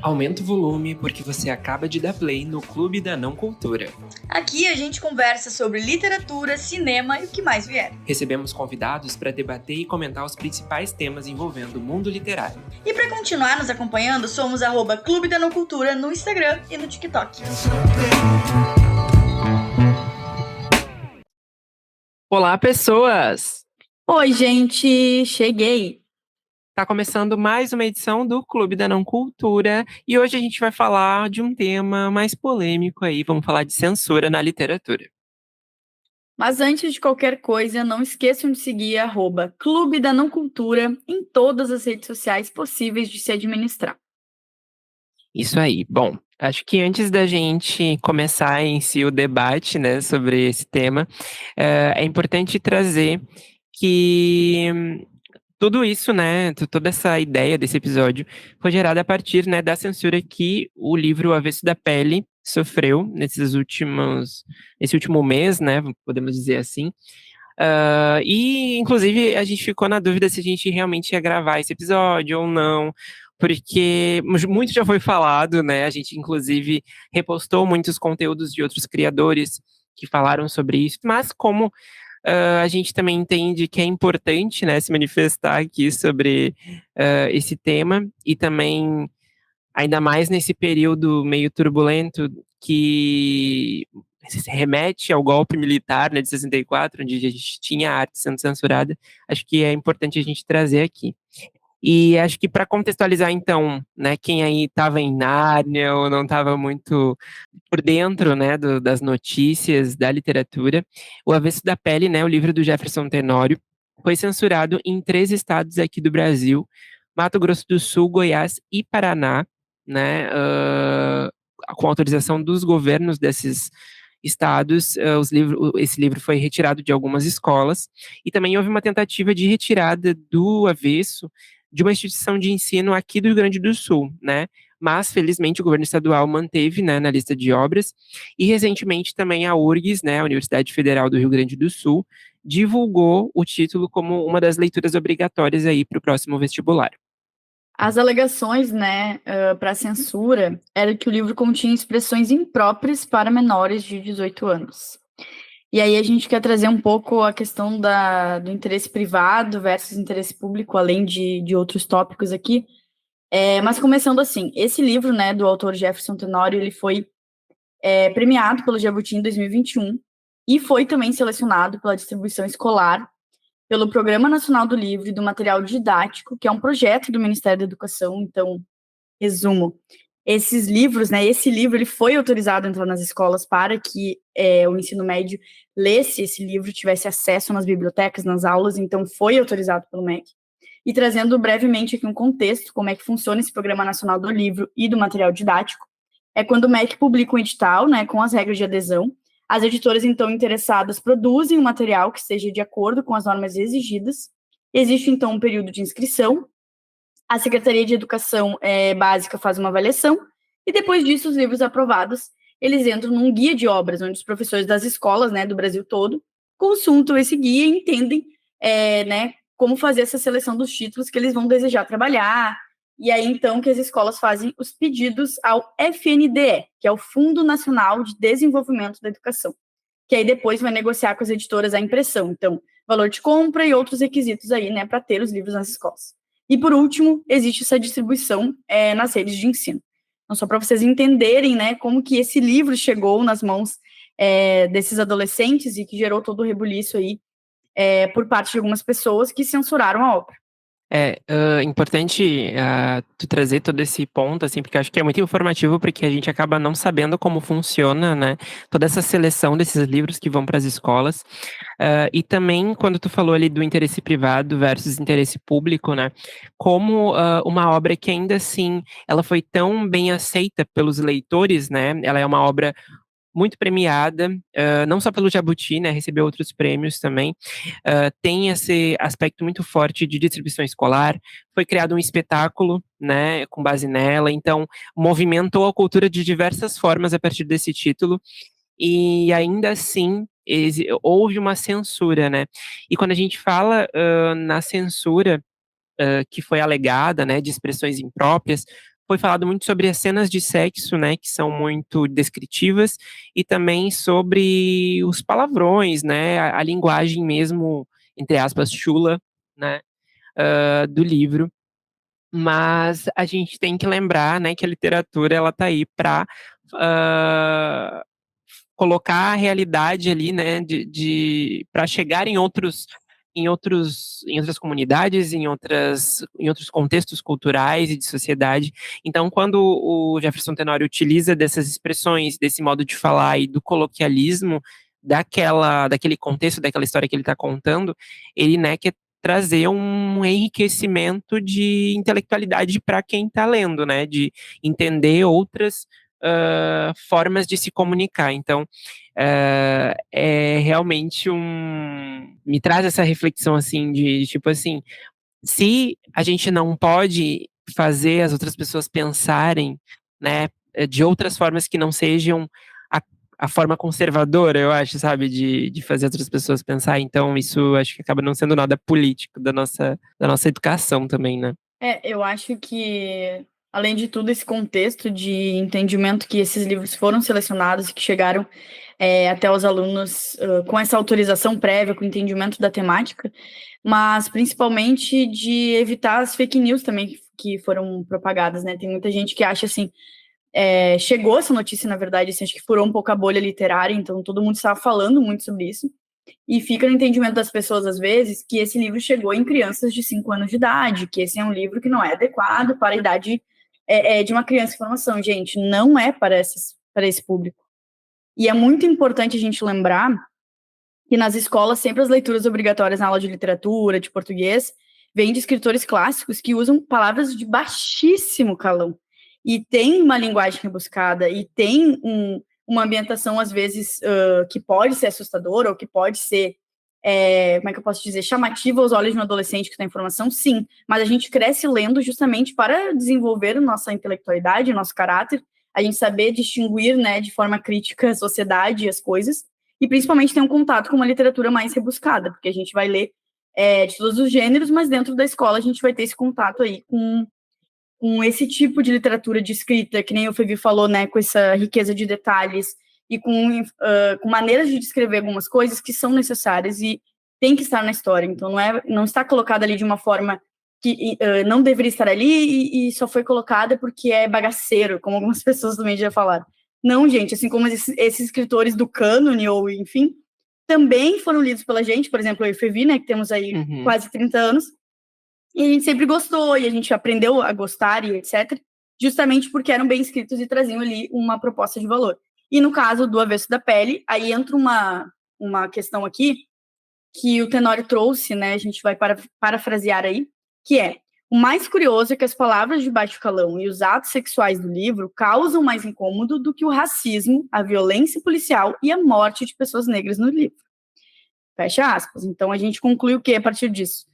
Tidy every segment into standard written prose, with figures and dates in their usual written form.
Aumenta o volume porque você acaba de dar play no Clube da Não Cultura. Aqui a gente conversa sobre literatura, cinema e o que mais vier. Recebemos convidados para debater e comentar os principais temas envolvendo o mundo literário. E para continuar nos acompanhando, somos @Clube da Não Cultura no Instagram e no TikTok. Olá, pessoas! Oi, gente! Cheguei! Tá começando mais uma edição do Clube da Não Cultura e hoje a gente vai falar de um tema mais polêmico aí, vamos falar de censura na literatura. Mas antes de qualquer coisa, não esqueçam de seguir @Clube da Não Cultura em todas as redes sociais possíveis de se administrar. Isso aí. Bom, acho que antes da gente começar em si o debate, né, sobre esse tema, é importante trazer que tudo isso, né, toda essa ideia desse episódio foi gerada a partir, né, da censura que o livro O Avesso da Pele sofreu nesse último mês, né, podemos dizer assim. E, inclusive, a gente ficou na dúvida se a gente realmente ia gravar esse episódio ou não, porque muito já foi falado, né, a gente, inclusive, repostou muitos conteúdos de outros criadores que falaram sobre isso, mas como a gente também entende que é importante, né, se manifestar aqui sobre esse tema e também, ainda mais nesse período meio turbulento que se remete ao golpe militar, né, de 64, onde a gente tinha a arte sendo censurada, acho que é importante a gente trazer aqui. E acho que para contextualizar então, né, quem aí estava em Nárnia ou não estava muito por dentro, né, das notícias da literatura, O Avesso da Pele, né, o livro do Jefferson Tenório, foi censurado em 3 estados aqui do Brasil: Mato Grosso do Sul, Goiás e Paraná, né, com autorização dos governos desses estados. Esse livro foi retirado de algumas escolas e também houve uma tentativa de retirada do Avesso de uma instituição de ensino aqui do Rio Grande do Sul, né? Mas, felizmente, o governo estadual manteve, né, na lista de obras, e recentemente também a URGS, né, a Universidade Federal do Rio Grande do Sul, divulgou o título como uma das leituras obrigatórias aí para o próximo vestibular. As alegações, né, para censura era que o livro continha expressões impróprias para menores de 18 anos. E aí a gente quer trazer um pouco a questão do interesse privado versus interesse público, além de outros tópicos aqui. Mas começando assim, esse livro, né, do autor Jefferson Tenório, ele foi premiado pelo Jabuti em 2021 e foi também selecionado pela distribuição escolar, pelo Programa Nacional do Livro e do Material Didático, que é um projeto do Ministério da Educação. Então, resumo, esses livros, né, esse livro ele foi autorizado a entrar nas escolas para que o ensino médio lesse esse livro, tivesse acesso nas bibliotecas, nas aulas, então foi autorizado pelo MEC. E trazendo brevemente aqui um contexto, como é que funciona esse Programa Nacional do Livro e do Material Didático, é quando o MEC publica um edital, né, com as regras de adesão. As editoras, então, interessadas produzem um material que seja de acordo com as normas exigidas. Existe, então, um período de inscrição. A Secretaria de Educação Básica faz uma avaliação e, depois disso, os livros aprovados, eles entram num guia de obras, onde os professores das escolas, né, do Brasil todo, consultam esse guia e entendem, né, como fazer essa seleção dos títulos que eles vão desejar trabalhar. E aí, então, que as escolas fazem os pedidos ao FNDE, que é o Fundo Nacional de Desenvolvimento da Educação, que aí depois vai negociar com as editoras a impressão. Então, valor de compra e outros requisitos aí, né, para ter os livros nas escolas. E, por último, existe essa distribuição nas redes de ensino. Então, só para vocês entenderem, né, como que esse livro chegou nas mãos desses adolescentes e que gerou todo o rebuliço aí por parte de algumas pessoas que censuraram a obra. É importante tu trazer todo esse ponto, assim, porque eu acho que é muito informativo, porque a gente acaba não sabendo como funciona, né, toda essa seleção desses livros que vão para as escolas. E também, quando tu falou ali do interesse privado versus interesse público, né, como uma obra que ainda assim, ela foi tão bem aceita pelos leitores, né, ela é uma obra muito premiada, não só pelo Jabuti, né, recebeu outros prêmios também, tem esse aspecto muito forte de distribuição escolar, foi criado um espetáculo, né, com base nela, então movimentou a cultura de diversas formas a partir desse título, e ainda assim houve uma censura, né, e quando a gente fala na censura que foi alegada, né, de expressões impróprias, foi falado muito sobre as cenas de sexo, né, que são muito descritivas, e também sobre os palavrões, né, a linguagem mesmo, entre aspas, chula, né, do livro. Mas a gente tem que lembrar, né, que a literatura ela tá aí para colocar a realidade ali, né, para chegar em outras comunidades, em outros contextos culturais e de sociedade. Então, quando o Jefferson Tenório utiliza dessas expressões, desse modo de falar e do coloquialismo daquele contexto, daquela história que ele está contando, ele, né, quer trazer um enriquecimento de intelectualidade para quem está lendo, né, de entender outras formas de se comunicar. Então, é realmente me traz essa reflexão, assim, de tipo assim, se a gente não pode fazer as outras pessoas pensarem, né, de outras formas que não sejam a, a forma conservadora, eu acho, sabe, de fazer outras pessoas pensar, então isso acho que acaba não sendo nada político da nossa educação também, né? Eu acho que, além de tudo, esse contexto de entendimento que esses livros foram selecionados e que chegaram até os alunos com essa autorização prévia, com entendimento da temática, mas principalmente de evitar as fake news também que foram propagadas, né? Tem muita gente que acha assim, chegou essa notícia, na verdade, assim, acho que furou um pouco a bolha literária, então todo mundo estava falando muito sobre isso. E fica no entendimento das pessoas, às vezes, que esse livro chegou em crianças de 5 anos de idade, que esse é um livro que não é adequado para a idade de uma criança em formação. Gente, não é para esse público. E é muito importante a gente lembrar que nas escolas, sempre as leituras obrigatórias na aula de literatura, de português, vêm de escritores clássicos que usam palavras de baixíssimo calão. E tem uma linguagem rebuscada, e tem uma ambientação, às vezes, que pode ser assustadora, ou que pode ser, como é que eu posso dizer, chamativa aos olhos de um adolescente que tem informação, sim. Mas a gente cresce lendo justamente para desenvolver a nossa intelectualidade, o nosso caráter, a gente saber distinguir, né, de forma crítica a sociedade e as coisas, e principalmente ter um contato com uma literatura mais rebuscada, porque a gente vai ler de todos os gêneros, mas dentro da escola a gente vai ter esse contato aí com esse tipo de literatura de escrita, que nem o Fevi falou, né, com essa riqueza de detalhes e com maneiras de descrever algumas coisas que são necessárias e tem que estar na história. Então não está colocada ali de uma forma que não deveria estar ali e só foi colocada porque é bagaceiro, como algumas pessoas também já falaram. Não, gente, assim como esses escritores do cânone, ou enfim, também foram lidos pela gente, por exemplo, eu e o Fevi, né, que temos aí quase 30 anos, e a gente sempre gostou, e a gente aprendeu a gostar e etc., justamente porque eram bem escritos e traziam ali uma proposta de valor. E no caso do Avesso da Pele, aí entra uma questão aqui que o Tenório trouxe, né, a gente vai parafrasear aí, que é: o mais curioso é que as palavras de baixo calão e os atos sexuais do livro causam mais incômodo do que o racismo, a violência policial e a morte de pessoas negras no livro. Fecha aspas. Então a gente conclui o que a partir disso?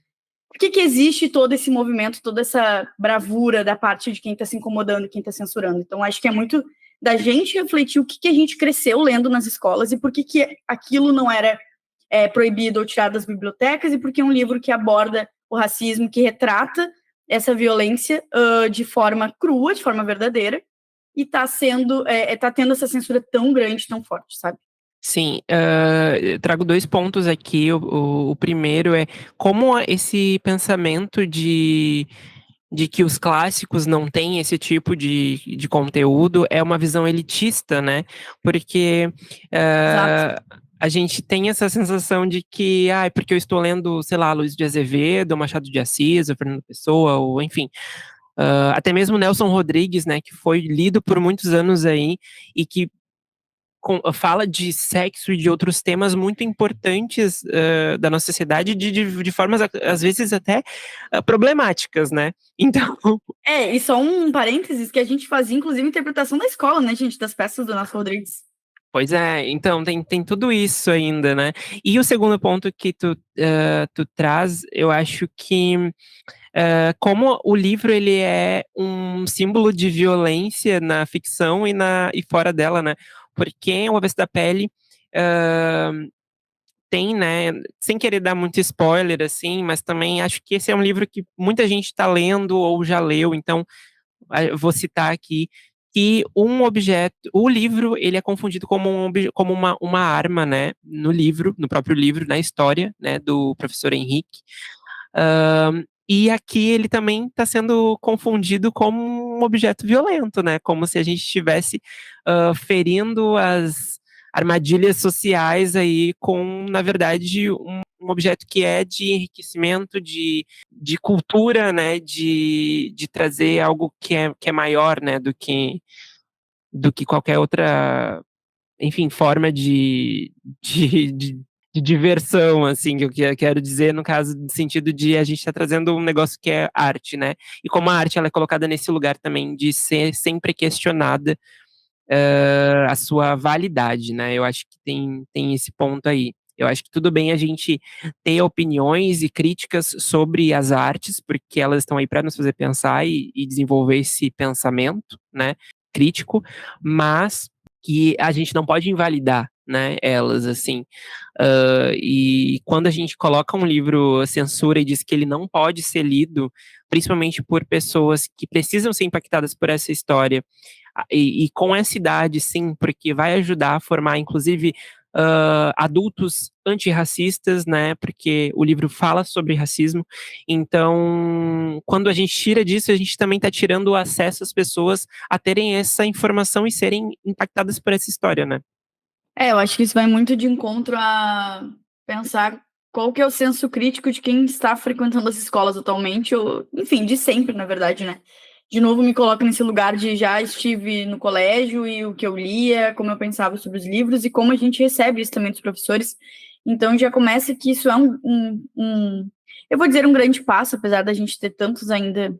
Por que existe todo esse movimento, toda essa bravura da parte de quem está se incomodando e quem está censurando? Então acho que é muito da gente refletir o que a gente cresceu lendo nas escolas e por que aquilo não era proibido ou tirado das bibliotecas, e porque é um livro que aborda o racismo, que retrata essa violência de forma crua, de forma verdadeira, e tá tendo essa censura tão grande, tão forte, sabe? Sim, eu trago dois pontos aqui. O primeiro é como esse pensamento de que os clássicos não têm esse tipo de conteúdo é uma visão elitista, né? Porque Exato. a gente tem essa sensação de que, porque eu estou lendo, sei lá, Luiz de Azevedo, Machado de Assis, ou Fernando Pessoa, ou enfim, até mesmo Nelson Rodrigues, né, que foi lido por muitos anos aí, e que fala de sexo e de outros temas muito importantes da nossa sociedade de formas, às vezes, até problemáticas, né? Então. E só um parênteses, que a gente fazia, inclusive, interpretação da escola, né, gente, das peças do Nelson Rodrigues. Pois é, então tem tudo isso ainda, né? E o segundo ponto que tu traz, eu acho que como o livro ele é um símbolo de violência na ficção e fora dela, né? Porque o Avesso da Pele tem, né, sem querer dar muito spoiler, assim, mas também acho que esse é um livro que muita gente está lendo ou já leu, então eu vou citar aqui que o livro, ele é confundido como, como uma arma, né, no próprio livro, na história, né, do professor Henrique. E aqui ele também está sendo confundido como um objeto violento, né, como se a gente estivesse ferindo as armadilhas sociais aí com, na verdade, um objeto que é de enriquecimento, de cultura, né, de trazer algo que é maior, né, do que qualquer outra, enfim, forma de diversão, assim, que eu quero dizer, no caso, no sentido de a gente estar trazendo um negócio que é arte, né? E como a arte ela é colocada nesse lugar também de ser sempre questionada a sua validade, né? Eu acho que tem esse ponto aí. Eu acho que tudo bem a gente ter opiniões e críticas sobre as artes, porque elas estão aí para nos fazer pensar e desenvolver esse pensamento, né, crítico, mas que a gente não pode invalidar, né, elas, assim. E quando a gente coloca um livro censura e diz que ele não pode ser lido, principalmente por pessoas que precisam ser impactadas por essa história, e com essa idade, sim, porque vai ajudar a formar, inclusive, adultos antirracistas, né? Porque o livro fala sobre racismo. Então, quando a gente tira disso, a gente também está tirando o acesso às pessoas a terem essa informação e serem impactadas por essa história, né? Eu acho que isso vai muito de encontro a pensar qual que é o senso crítico de quem está frequentando as escolas atualmente, ou, enfim, de sempre, na verdade, né? De novo, me coloco nesse lugar de já estive no colégio e o que eu lia, como eu pensava sobre os livros e como a gente recebe isso também dos professores. Então, já começa que isso é eu vou dizer um grande passo, apesar da gente ter tantos ainda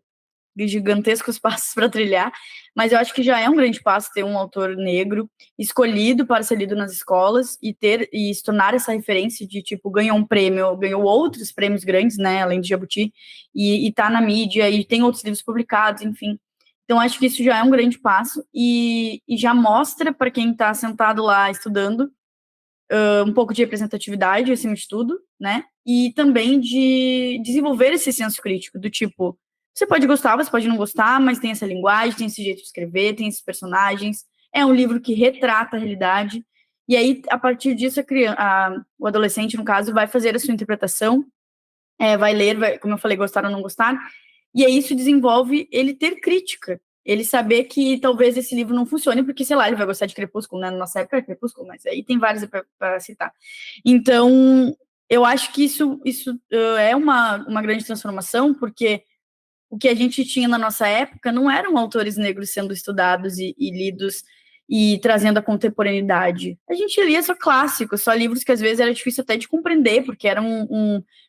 gigantescos passos para trilhar, mas eu acho que já é um grande passo ter um autor negro escolhido para ser lido nas escolas e se tornar essa referência de tipo ganhou um prêmio, ganhou outros prêmios grandes, né, além de Jabuti, e tá na mídia e tem outros livros publicados, enfim. Então acho que isso já é um grande passo e já mostra para quem está sentado lá estudando um pouco de representatividade acima de tudo, né? E também de desenvolver esse senso crítico do tipo, você pode gostar, você pode não gostar, mas tem essa linguagem, tem esse jeito de escrever, tem esses personagens. É um livro que retrata a realidade. E aí, a partir disso, o adolescente, no caso, vai fazer a sua interpretação, vai ler, como eu falei, gostar ou não gostar. E aí isso desenvolve ele ter crítica. Ele saber que talvez esse livro não funcione, porque, sei lá, ele vai gostar de Crepúsculo, né? Na nossa época era Crepúsculo, mas aí tem vários para citar. Então, eu acho que isso é uma grande transformação, porque o que a gente tinha na nossa época não eram autores negros sendo estudados e lidos e trazendo a contemporaneidade. A gente lia só clássicos, só livros que às vezes era difícil até de compreender, porque era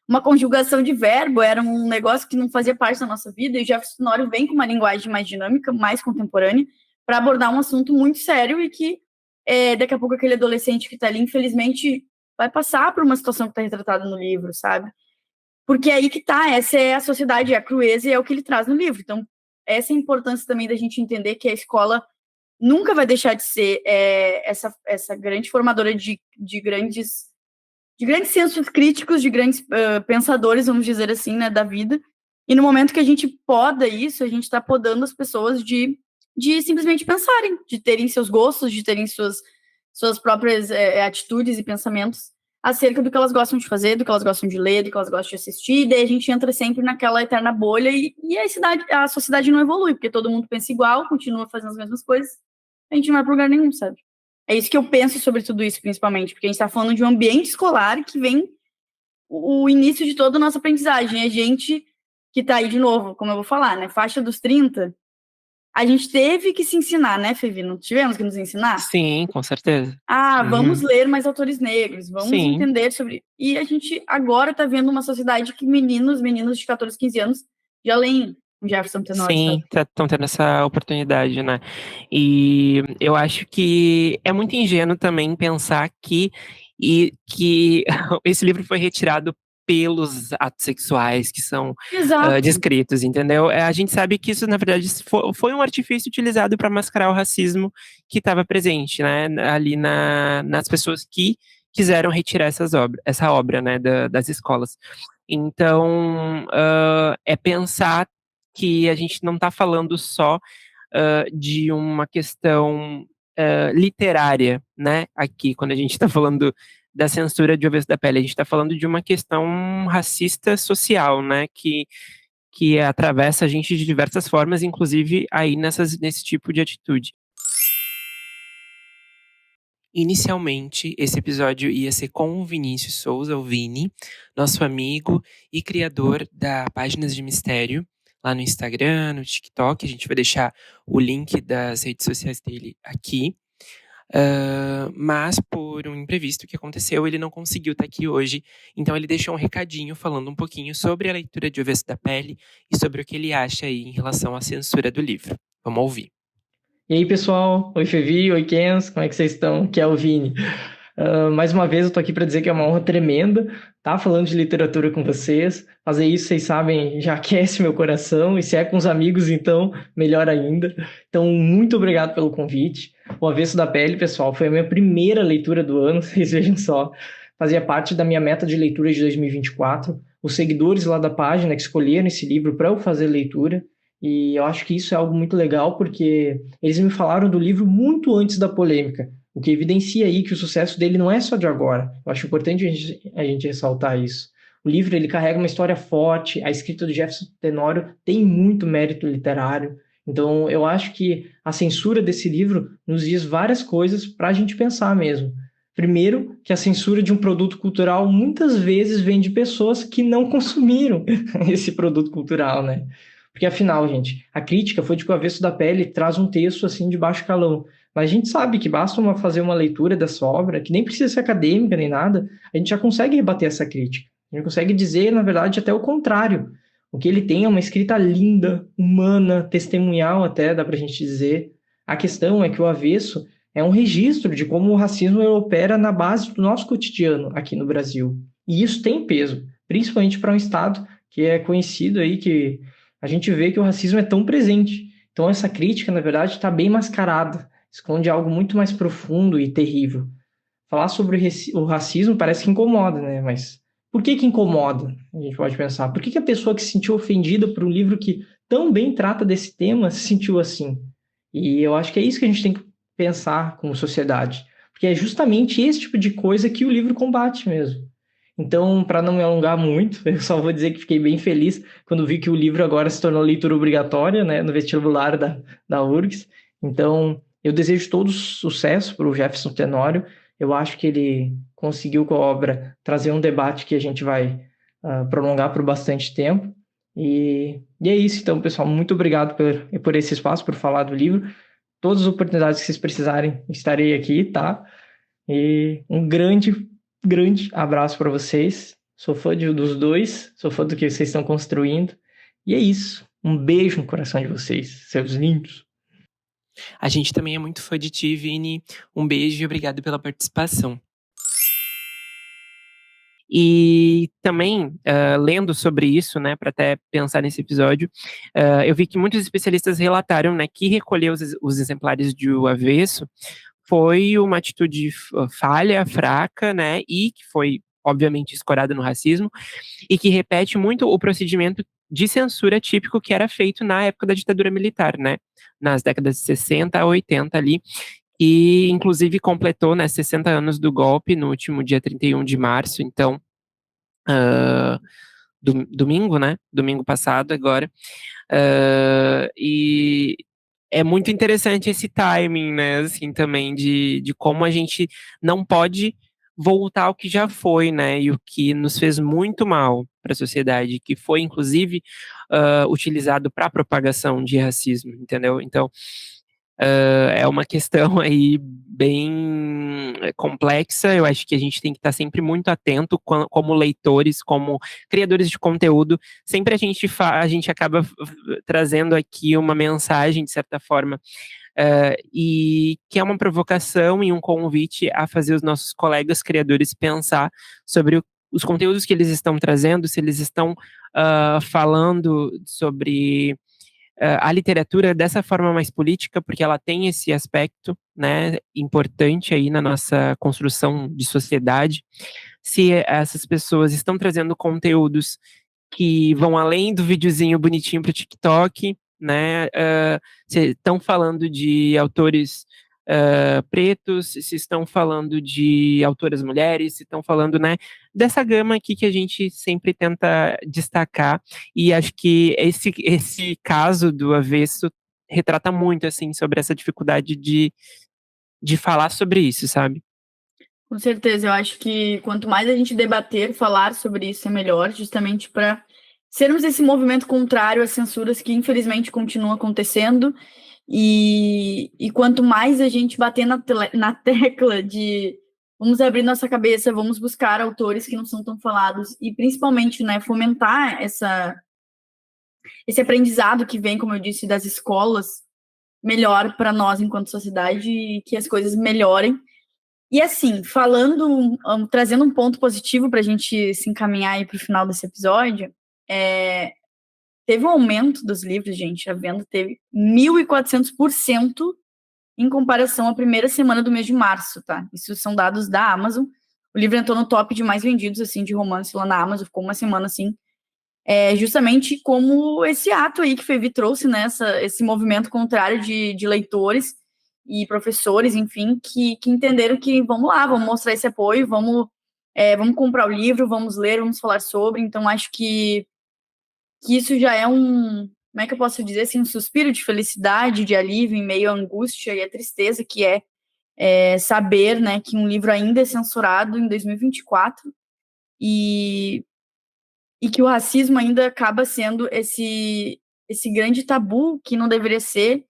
uma conjugação de verbo, era um negócio que não fazia parte da nossa vida, e o Jefferson Honório vem com uma linguagem mais dinâmica, mais contemporânea, para abordar um assunto muito sério e que daqui a pouco aquele adolescente que está ali, infelizmente, vai passar por uma situação que está retratada no livro, sabe? Porque é aí que tá, essa é a sociedade, é a crueza e é o que ele traz no livro. Então, essa é a importância também da gente entender que a escola nunca vai deixar de ser essa grande formadora de grandes sensos críticos, de grandes pensadores, vamos dizer assim, né, da vida. E no momento que a gente poda isso, a gente está podando as pessoas de simplesmente pensarem, de terem seus gostos, de terem suas próprias atitudes e pensamentos acerca do que elas gostam de fazer, do que elas gostam de ler, do que elas gostam de assistir, e daí a gente entra sempre naquela eterna bolha e a sociedade não evolui, porque todo mundo pensa igual, continua fazendo as mesmas coisas, a gente não vai para lugar nenhum, sabe? É isso que eu penso sobre tudo isso, principalmente, porque a gente está falando de um ambiente escolar que vem o início de toda a nossa aprendizagem. A gente que está aí de novo, como eu vou falar, né? Faixa dos 30, a gente teve que se ensinar, né, Fevi? Não tivemos que nos ensinar? Sim, com certeza. Vamos Uhum. ler mais autores negros, vamos Sim. entender sobre. E a gente agora está vendo uma sociedade que meninos de 14, 15 anos já leem Jefferson Tenório, sabe? Sim, estão tendo essa oportunidade, né? E eu acho que é muito ingênuo também pensar que esse livro foi retirado pelos atos sexuais que são Exato. descritos, entendeu? A gente sabe que isso, na verdade, foi um artifício utilizado para mascarar o racismo que estava presente, né? Ali nas pessoas que quiseram retirar essa obra, né, das escolas. Então, é pensar que a gente não está falando só de uma questão literária, né? Aqui, quando a gente está falando da censura de O Avesso da Pele, a gente está falando de uma questão racista social, né? Que atravessa a gente de diversas formas, inclusive aí nesse tipo de atitude. Inicialmente, esse episódio ia ser com o Vinícius Souza, o Vini, nosso amigo e criador da Páginas de Mistério, lá no Instagram, no TikTok. A gente vai deixar o link das redes sociais dele aqui. Mas por um imprevisto que aconteceu, ele não conseguiu estar aqui hoje. Então ele deixou um recadinho falando um pouquinho sobre a leitura de O Avesso da Pele e sobre o que ele acha aí em relação à censura do livro. Vamos ouvir. E aí, pessoal? Oi, Fevi, oi, Kens, como é que vocês estão? Aqui é o Vini. Mais uma vez, eu tô aqui para dizer que é uma honra tremenda estar falando de literatura com vocês. Fazer isso, vocês sabem, já aquece meu coração, e se é com os amigos, então, melhor ainda. Então, muito obrigado pelo convite. O Avesso da Pele, pessoal, foi a minha primeira leitura do ano, vocês vejam só. Fazia parte da minha meta de leitura de 2024. Os seguidores lá da página que escolheram esse livro para eu fazer leitura. E eu acho que isso é algo muito legal, porque eles me falaram do livro muito antes da polêmica, o que evidencia aí que o sucesso dele não é só de agora. Eu acho importante a gente ressaltar isso. O livro ele carrega uma história forte, a escrita do Jefferson Tenório tem muito mérito literário. Então, eu acho que a censura desse livro nos diz várias coisas para a gente pensar mesmo. Primeiro, que a censura de um produto cultural muitas vezes vem de pessoas que não consumiram esse produto cultural, né? Porque, afinal, gente, a crítica foi de que O Avesso da Pele traz um texto, assim, de baixo calão. Mas a gente sabe que basta fazer uma leitura dessa obra, que nem precisa ser acadêmica nem nada, a gente já consegue rebater essa crítica. A gente consegue dizer, na verdade, até o contrário. O que ele tem é uma escrita linda, humana, testemunhal até, dá pra gente dizer. A questão é que O Avesso é um registro de como o racismo opera na base do nosso cotidiano aqui no Brasil. E isso tem peso, principalmente para um estado que é conhecido aí, que a gente vê que o racismo é tão presente. Então essa crítica, na verdade, está bem mascarada, esconde algo muito mais profundo e terrível. Falar sobre o racismo parece que incomoda, né? Mas por que incomoda? A gente pode pensar. Por que a pessoa que se sentiu ofendida por um livro que tão bem trata desse tema se sentiu assim? E eu acho que é isso que a gente tem que pensar como sociedade. Porque é justamente esse tipo de coisa que o livro combate mesmo. Então, para não me alongar muito, eu só vou dizer que fiquei bem feliz quando vi que o livro agora se tornou leitura obrigatória, né, no vestibular da URGS. Então, eu desejo todo sucesso para o Jefferson Tenório. Eu acho que ele conseguiu com a obra trazer um debate que a gente vai prolongar por bastante tempo. E é isso, então, pessoal. Muito obrigado por esse espaço, por falar do livro. Todas as oportunidades que vocês precisarem, estarei aqui, tá? E um grande abraço para vocês. Sou fã dos dois, sou fã do que vocês estão construindo. E é isso. Um beijo no coração de vocês, seus lindos. A gente também é muito fã de ti, Vini. Um beijo e obrigado pela participação. E também, lendo sobre isso, né, para até pensar nesse episódio, eu vi que muitos especialistas relataram, né, que recolher os exemplares de O Avesso foi uma atitude falha, fraca, né, e que foi, obviamente, escorada no racismo, e que repete muito o procedimento de censura típico que era feito na época da ditadura militar, né, nas décadas de 60 a 80 ali, e inclusive completou, né, 60 anos do golpe no último dia 31 de março, então, domingo, né, domingo passado agora, e é muito interessante esse timing, né, assim, também de como a gente não pode voltar ao que já foi, né, e o que nos fez muito mal para a sociedade, que foi, inclusive, utilizado para propagação de racismo, entendeu? Então, é uma questão aí bem complexa. Eu acho que a gente tem que estar sempre muito atento como leitores, como criadores de conteúdo. Sempre a gente acaba trazendo aqui uma mensagem, de certa forma, e que é uma provocação e um convite a fazer os nossos colegas criadores pensar sobre os conteúdos que eles estão trazendo, se eles estão falando sobre a literatura dessa forma mais política, porque ela tem esse aspecto, né, importante aí na nossa construção de sociedade. Se essas pessoas estão trazendo conteúdos que vão além do videozinho bonitinho para o TikTok, né? Se estão falando de autores pretos, se estão falando de autoras mulheres, se estão falando, né, dessa gama aqui que a gente sempre tenta destacar, e acho que esse caso do Avesso retrata muito, assim, sobre essa dificuldade de falar sobre isso, sabe? Com certeza, eu acho que quanto mais a gente debater, falar sobre isso é melhor, justamente para sermos esse movimento contrário às censuras que infelizmente continuam acontecendo. E quanto mais a gente bater na tecla de vamos abrir nossa cabeça, vamos buscar autores que não são tão falados e principalmente, né, fomentar esse aprendizado que vem, como eu disse, das escolas, melhor para nós enquanto sociedade e que as coisas melhorem. E assim, falando, trazendo um ponto positivo para a gente se encaminhar aí para o final desse episódio, teve um aumento dos livros, gente, a venda teve 1.400% em comparação à primeira semana do mês de março, tá? Isso são dados da Amazon. O livro entrou no top de mais vendidos, assim, de romance lá na Amazon, ficou uma semana, assim, justamente como esse ato aí que o Fevi trouxe, né, esse movimento contrário de leitores e professores, enfim, que entenderam que vamos lá, vamos mostrar esse apoio, vamos comprar o livro, vamos ler, vamos falar sobre. Então, acho que isso já é como é que eu posso dizer assim, um suspiro de felicidade, de alívio em meio à angústia e à tristeza que saber, né, que um livro ainda é censurado em 2024 e que o racismo ainda acaba sendo esse grande tabu que não deveria ser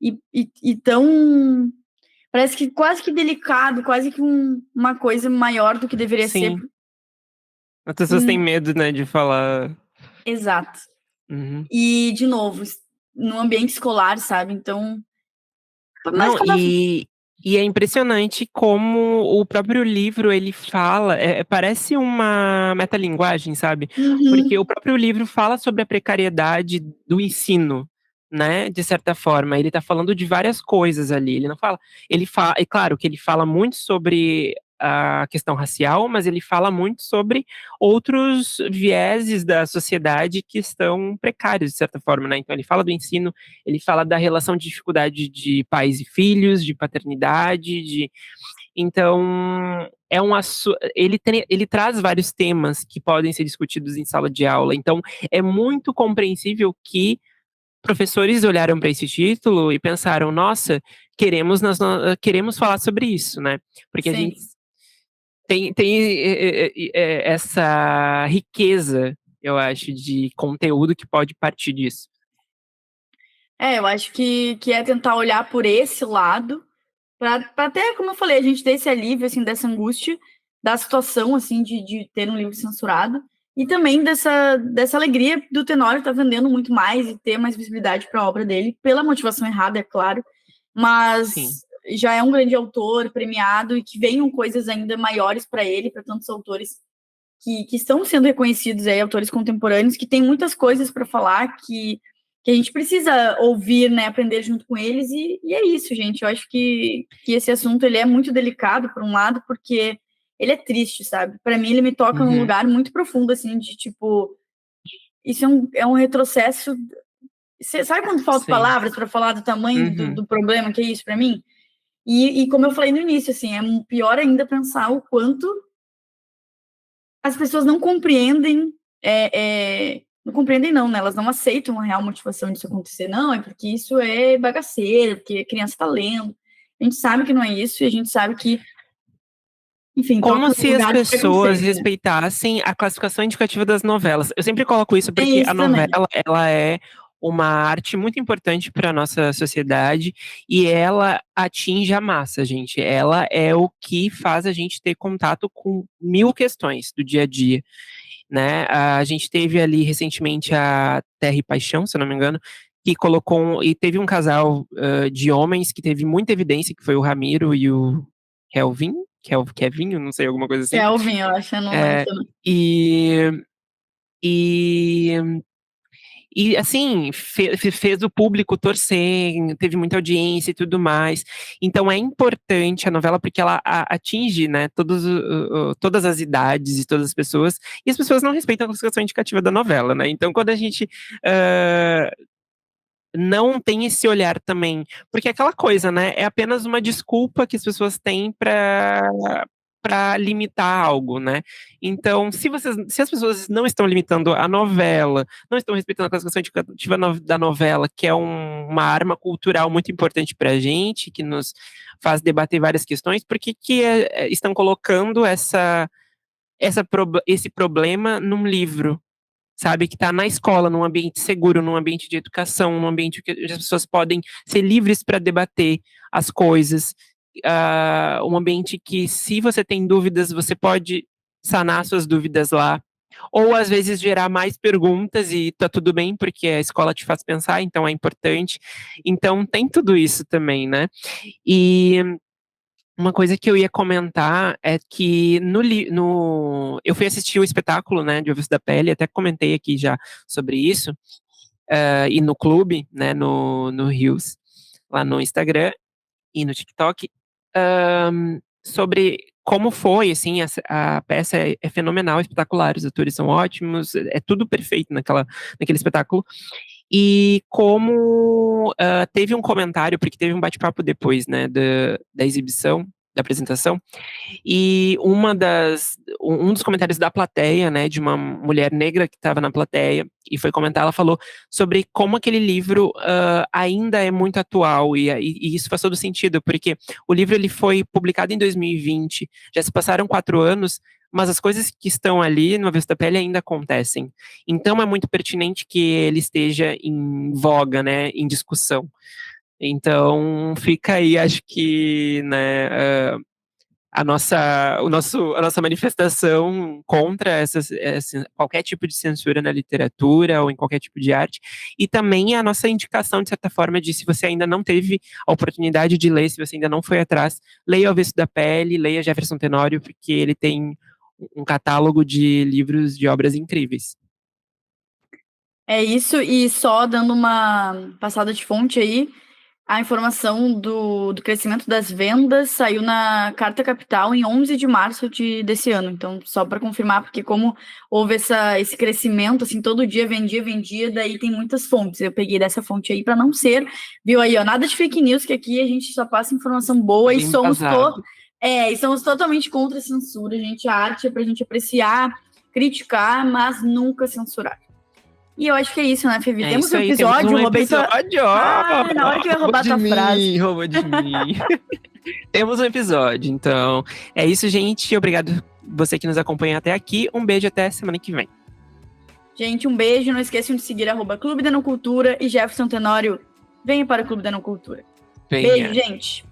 e tão, parece que quase que delicado, quase que uma coisa maior do que deveria ser. Sim. As pessoas têm medo, né, de falar. Exato. Uhum. E, de novo, no ambiente escolar, sabe? Então, Não, e é impressionante como o próprio livro, ele fala, parece uma metalinguagem, sabe? Porque o próprio livro fala sobre a precariedade do ensino, né? De certa forma, ele tá falando de várias coisas ali, ele não fala, é claro que ele fala muito sobre a questão racial, mas ele fala muito sobre outros vieses da sociedade que estão precários, de certa forma, né? Então ele fala do ensino, ele fala da relação de dificuldade de pais e filhos, de paternidade, então ele traz vários temas que podem ser discutidos em sala de aula. Então é muito compreensível que professores olharam para esse título e pensaram, nossa, queremos falar sobre isso, né? Porque a gente tem essa riqueza, eu acho, de conteúdo que pode partir disso. Eu acho que é tentar olhar por esse lado, para até, como eu falei, a gente ter esse alívio, assim, dessa angústia, da situação, assim, de ter um livro censurado, e também dessa alegria do Tenório estar vendendo muito mais e ter mais visibilidade para a obra dele, pela motivação errada, é claro, mas Sim. já é um grande autor, premiado, e que venham coisas ainda maiores para ele, para tantos autores que estão sendo reconhecidos aí, autores contemporâneos, que têm muitas coisas para falar, que a gente precisa ouvir, né, aprender junto com eles, e é isso, gente. Eu acho que esse assunto ele é muito delicado, por um lado, porque ele é triste, sabe? Para mim, ele me toca num lugar muito profundo, assim, de tipo, isso é um retrocesso. Você sabe quando faltam palavras para falar do tamanho do problema que é isso para mim? E como eu falei no início, assim, é pior ainda pensar o quanto as pessoas não compreendem, não compreendem não, né? Elas não aceitam a real motivação disso acontecer. Não, é porque isso é bagaceiro, porque a criança está lendo. A gente sabe que não é isso e a gente sabe que, enfim, como se as pessoas né? respeitassem a classificação indicativa das novelas. Eu sempre coloco isso porque isso a novela, ela é uma arte muito importante para a nossa sociedade e ela atinge a massa, gente. Ela é o que faz a gente ter contato com mil questões do dia a dia, né? A gente teve ali recentemente a Terra e Paixão, se eu não me engano, que colocou e teve um casal de homens que teve muita evidência, que foi o Ramiro e o Kelvin, Kevinho, não sei, alguma coisa assim. Kelvin, eu acho, eu não lembro também. E E, assim, fez o público torcer, teve muita audiência e tudo mais. Então, é importante a novela porque ela atinge, né, todas as idades e todas as pessoas. E as pessoas não respeitam a classificação indicativa da novela, né? Então, quando a gente não tem esse olhar também, porque é aquela coisa, né? É apenas uma desculpa que as pessoas têm para limitar algo, né? Então, se as pessoas não estão limitando a novela, não estão respeitando a classificação indicativa da novela, que é uma arma cultural muito importante para a gente, que nos faz debater várias questões, por que estão colocando esse problema num livro? Sabe, que está na escola, num ambiente seguro, num ambiente de educação, num ambiente que as pessoas podem ser livres para debater as coisas, um ambiente que, se você tem dúvidas, você pode sanar suas dúvidas lá, ou às vezes gerar mais perguntas e tá tudo bem, porque a escola te faz pensar, então é importante. Então tem tudo isso também, né? E uma coisa que eu ia comentar é que eu fui assistir o espetáculo, né, de O Avesso da Pele, até comentei aqui já sobre isso, e no clube, né, no Reels, lá no Instagram e no TikTok, sobre como foi, assim, a peça é fenomenal, espetacular, os atores são ótimos, é tudo perfeito naquele espetáculo. E como teve um comentário, porque teve um bate-papo depois, né, da exibição, da apresentação, e um dos comentários da plateia, né, de uma mulher negra que estava na plateia, e foi comentar, ela falou sobre como aquele livro ainda é muito atual, e isso faz todo sentido, porque o livro ele foi publicado em 2020, já se passaram 4 anos, mas as coisas que estão ali no Avesso da Pele ainda acontecem. Então é muito pertinente que ele esteja em voga, né, em discussão. Então fica aí, acho que, né, a nossa manifestação contra qualquer tipo de censura na literatura ou em qualquer tipo de arte, e também a nossa indicação, de certa forma, de se você ainda não teve a oportunidade de ler, se você ainda não foi atrás, leia O Avesso da Pele, leia Jefferson Tenório, porque ele tem um catálogo de livros, de obras incríveis. É isso, e só dando uma passada de fonte aí, a informação do crescimento das vendas saiu na Carta Capital em 11 de março desse ano. Então, só para confirmar, porque como houve esse crescimento, assim, todo dia vendia, daí tem muitas fontes. Eu peguei dessa fonte aí para não ser, viu aí, ó, nada de fake news, que aqui a gente só passa informação boa e somos totalmente contra a censura, gente. A arte é pra gente apreciar, criticar, mas nunca censurar. E eu acho que é isso, né, Fevi? Temos um episódio, temos um episódio, na hora que eu ia roubar tua frase. Roubou de mim. Temos um episódio, então. É isso, gente. Obrigado você que nos acompanha até aqui. Um beijo, até semana que vem. Gente, um beijo. Não esqueçam de seguir @Clube da Não Cultura e Jefferson Tenório. Venha para o Clube da Não Cultura. Venha. Beijo, gente.